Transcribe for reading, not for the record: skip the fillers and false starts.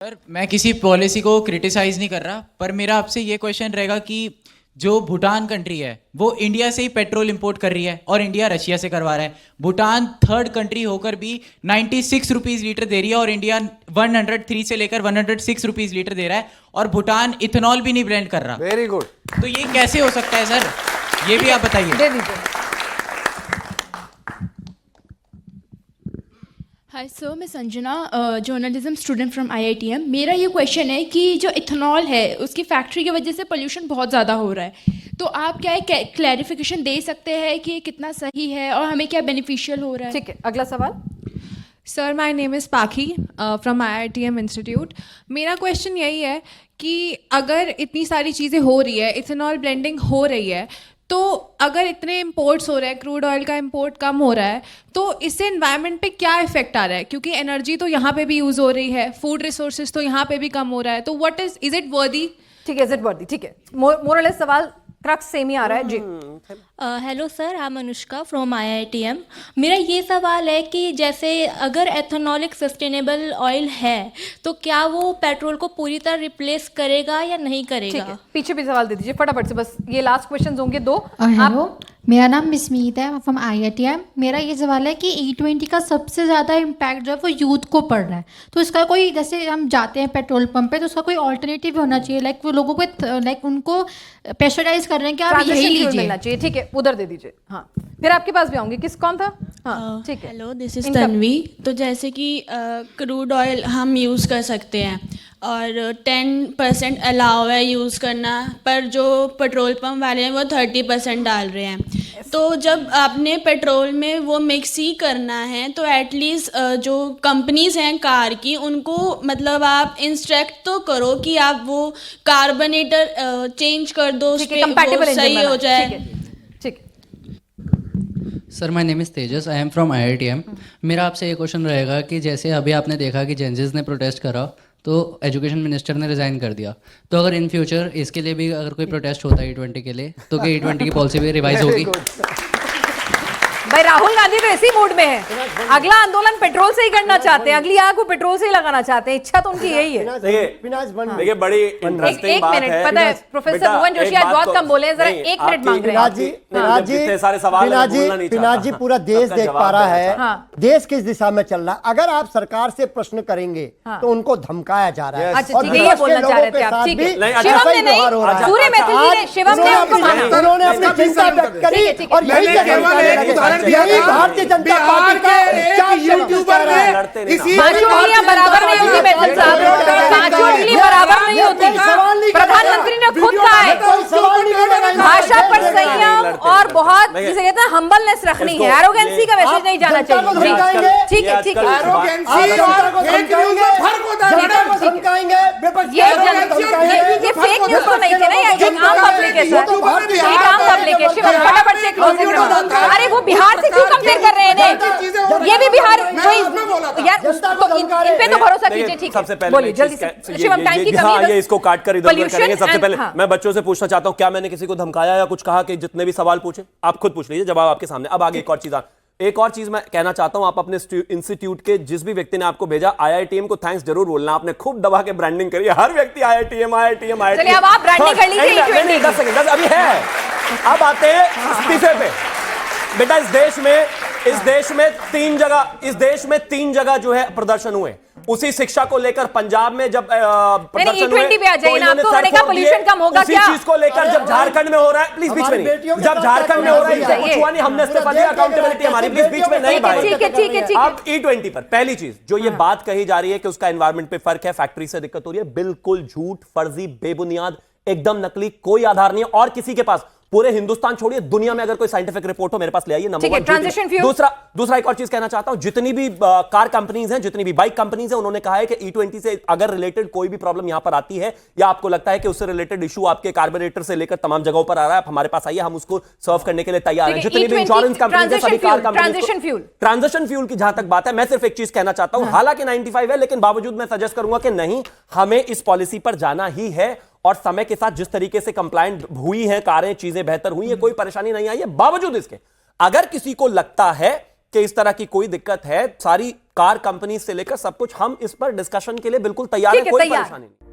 Sir मैं किसी policy को क्रिटिसाइज नहीं कर रहा, पर मेरा आपसे ये क्वेश्चन रहेगा कि जो भूटान कंट्री है वो इंडिया से ही पेट्रोल इंपोर्ट कर रही है और इंडिया रशिया से करवा रहा है। भूटान थर्ड कंट्री होकर भी 96 रुपीज़ लीटर दे रही है और इंडिया 103 से लेकर 106 रुपीज़ लीटर दे रहा है, और भूटान इथेनॉल भी नहीं ब्लेंड कर रहा। Very good. तो ये कैसे हो सकता है सर, ये भी आप बताइए। दे दीजिए। हाय सर, मैं Sanjana, journalism student from IITM. मेरा ये क्वेश्चन है कि जो इथेनॉल है उसकी फैक्ट्री की वजह से पोल्यूशन बहुत ज़्यादा हो रहा है, तो आप क्या है क्लैरिफिकेशन दे सकते हैं कि ये कितना सही है और हमें क्या बेनिफिशियल हो रहा है? ठीक है, अगला सवाल। सर माय नेम इज़ पाखी फ्रॉम आईआईटीएम इंस्टीट्यूट। मेरा क्वेश्चन यही है कि अगर इतनी सारी चीज़ें हो रही है, इथेनॉल ब्लेंडिंग हो रही है, तो अगर इतने इंपोर्ट्स हो रहे हैं, क्रूड ऑयल का इंपोर्ट कम हो रहा है, तो इससे एनवायरनमेंट पे क्या इफेक्ट आ रहा है? क्योंकि एनर्जी तो यहाँ पे भी यूज़ हो रही है, फूड रिसोर्सेज तो यहाँ पे भी कम हो रहा है, तो व्हाट इज इट वर्दी? ठीक है, इज इट वर्दी? ठीक है, मोरलेस सवाल क्रक्स सेम ही आ रहा है जी। Hello sir, I am Anushka from IITM. मेरा ये सवाल है कि जैसे अगर एथेनॉल एक सस्टेनेबल ऑयल है तो क्या वो पेट्रोल को पूरी तरह रिप्लेस करेगा या नहीं करेगा? ठीक है, पीछे भी सवाल दे दीजिए फटाफट से, बस ये लास्ट क्वेश्चन होंगे दो। हेलो, मेरा नाम मिसमीत है फ्रॉम आईआईटीएम। मेरा ये सवाल है कि E20 का सबसे ज़्यादा इम्पैक्ट जो है वो यूथ को पड़ रहा है, तो इसका कोई, जैसे हम जाते हैं पेट्रोल पंप पे तो उसका कोई ऑल्टरनेटिव होना चाहिए, लाइक वो लोगों को लाइक उनको प्रेशराइज कर रहे हैं कि आप यही लीजिए। मिलना चाहिए। ठीक है, उधर दे दीजिए। हाँ, फिर आपके पास भी आऊंगी। कौन था? हाँ ठीक है। Hello, this is Tanvi. तो जैसे कि क्रूड ऑयल हम यूज़ कर सकते हैं और 10% अलाउ है यूज़ करना, पर जो पेट्रोल पंप वाले हैं वो 30% डाल रहे हैं। तो जब आपने पेट्रोल में वो मिक्स ही करना है तो एटलीस्ट जो कंपनीज हैं कार की, उनको मतलब आप इंस्ट्रक्ट तो करो कि आप वो कार्बोनेटर चेंज कर दो, उस पे वो सही हो जाए। ठीक। Sir my name is Tejas, I am from IITM. मेरा आपसे ये क्वेश्चन रहेगा कि जैसे अभी आपने देखा कि जेंजिस ने प्रोटेस्ट करा तो एजुकेशन मिनिस्टर ने रिज़ाइन कर दिया, तो अगर इन फ्यूचर इसके लिए भी अगर कोई प्रोटेस्ट होता है E20 के लिए, तो क्या E20 की पॉलिसी भी रिवाइज होगी? भाई राहुल गांधी तो इसी मूड में है, अगला आंदोलन पेट्रोल से ही करना चाहते हैं, अगली आग को पेट्रोल से ही लगाना चाहते हैं, इच्छा तो उनकी यही है। देखिए बड़ी इंटरेस्टिंग बात है। पता है प्रोफेसर भुवन जोशी आज बहुत कम बोले हैं, जरा एक मिनट मांग रहे हैं। सारे सवाल पिनाज जी पूरा देश देख पा रहा है देश किस दिशा में चल रहा है। अगर आप सरकार से प्रश्न करेंगे तो उनको धमकाया जा रहा है। अच्छा ठीक है, ये बोलना चाह रहे थे आप। ठीक है, शिवम ने नहीं, सूर्य मैथिल जी ने, शिवम ने उनको माना, उन्होंने अपनी चिंता व्यक्त करी और यही भारतीय जनता पार्टी का यूट्यूबर बराबर नहीं होती। मैथिल साहब, पांचों उंगली बराबर नहीं होती। प्रधानमंत्री ने खुद कहा है भाषा पर संयम और बहुत जिसे कहते हैं हम्बलनेस रखनी है, एरोगेंसी का मैसेज नहीं जाना चाहिए। ठीक है, ठीक है। ये फेक न्यूज तो नहीं थे ना, ये आम पब्लिक है सर, एक आम पब्लिक है। शिवम फटाफट से क्लोजिंग रिमार्क। अरे वो बिहार से क्यों कंपेयर कर रहे हैं? ये भी बिहार यार, तो इन पे तो भरोसा कीजिए। ठीक है, सबसे पहले बोलिए जल्दी से। शिवम टाइम की कमी है, ये इसको काट कर इधर करेंगे। सबसे पहले मैं बच्चों से पूछना चाहता हूं, क्या मैंने किसी को धमकाया या कुछ कहा? कि जितने भी सवाल पूछे आप खुद पूछ लीजिए, जवाब आपके सामने। अब आगे एक और चीज मैं कहना चाहता हूं, आप अपने इंस्टीट्यूट के जिस भी व्यक्ति ने आपको भेजा, आईआईटीएम को थैंक्स जरूर बोलना। आपने खूब दबा के ब्रांडिंग करी, हर व्यक्ति आईआईटीएम। चलिए अब आप ब्रांडिंग कर लीजिए। 10 सेकंड अभी है। अब आते हैं इस्तीफे पे। बेटा इस देश में तीन जगह जो है प्रदर्शन हुए। उसी शिक्षा को लेकर पंजाब में जब प्रदर्शन हुए तो इन्होंने पोल्यूशन कम होगा क्या? उसी चीज को लेकर जब झारखंड में हो रहा है, प्लीज बीच में नहीं, जब झारखंड में हो रहा है कुछ हुआ नहीं, हमने इस्तीफा दिया, अकाउंटेबिलिटी हमारी, प्लीज बीच में नहीं भाई। ठीक है। अब E20 पर पहली चीज जो ये बात कही जा रही है कि उसका एनवायरमेंट पे फर्क है, फैक्ट्री से दिक्कत हो रही है, बिल्कुल झूठ, फर्जी, बेबुनियाद, एकदम नकली, कोई आधार नहीं है। और किसी के पास, पूरे हिंदुस्तान छोड़िए, दुनिया में अगर कोई साइंटिफिक रिपोर्ट हो मेरे पास ले आइए। नंबर 1। Transition fuel. दूसरा एक और चीज कहना चाहता हूं, जितनी भी कार कंपनीज हैं, जितनी भी बाइक कंपनीज हैं, उन्होंने कहा है कि E20 से अगर रिलेटेड कोई भी प्रॉब्लम यहां पर आती है या आपको लगता है कि उससे रिलेटेड इशू आपके कार्बोरेटर से लेकर तमाम जगहों पर आ रहा है, आप हमारे पास आइए, हम उसको सर्व करने के लिए तैयार हैं। जितनी भी इंश्योरेंस कंपनीज हैं, सभी कार कंपनीज। ट्रांजिशन फ्यूल की जहां तक बात है, मैं सिर्फ एक चीज कहना चाहता हूं, हालांकि 95 है, लेकिन बावजूद मैं सजेस्ट करूंगा कि नहीं, हमें इस पॉलिसी पर जाना ही है। और समय के साथ जिस तरीके से कंप्लायंट हुई है कारें, चीजें बेहतर हुई है, कोई परेशानी नहीं आई है। बावजूद इसके अगर किसी को लगता है कि इस तरह की कोई दिक्कत है, सारी कार कंपनी से लेकर सब कुछ, हम इस पर डिस्कशन के लिए बिल्कुल तैयार हैं, ठीक है, कोई तैयार। परेशानी नहीं।